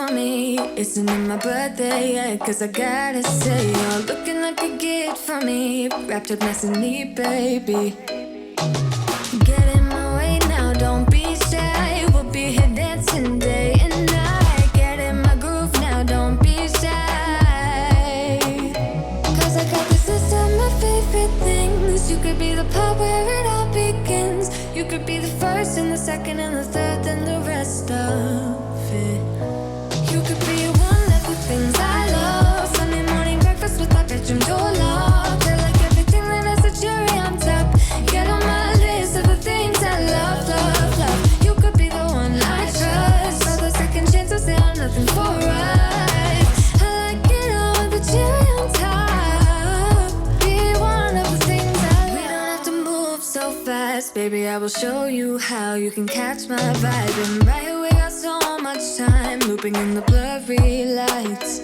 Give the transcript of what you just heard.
for me. Isn't it my birthday yet? Cause I gotta say, you're looking like a gift for me. Wrapped up nice and neat, baby. Get in my way now, don't be shy. We'll be here dancing day and night. Get in my groove now, don't be shy. Cause I got this list of my favorite things. You could be the part where it all begins. You could be the first and the second and the third and the rest of it. You could be one of the things I love. Sunday morning breakfast with my bedroom door locked. I like everything that has a cherry on top. Get on my list of the things I love, love, love. You could be the one I trust. All the second chances, they are nothing for us. I like it all with the cherry on top. Be one of the things I love. We don't have to move so fast, baby, I will show you how you can catch my vibe. And right away, got so much time looping in the blurry lights.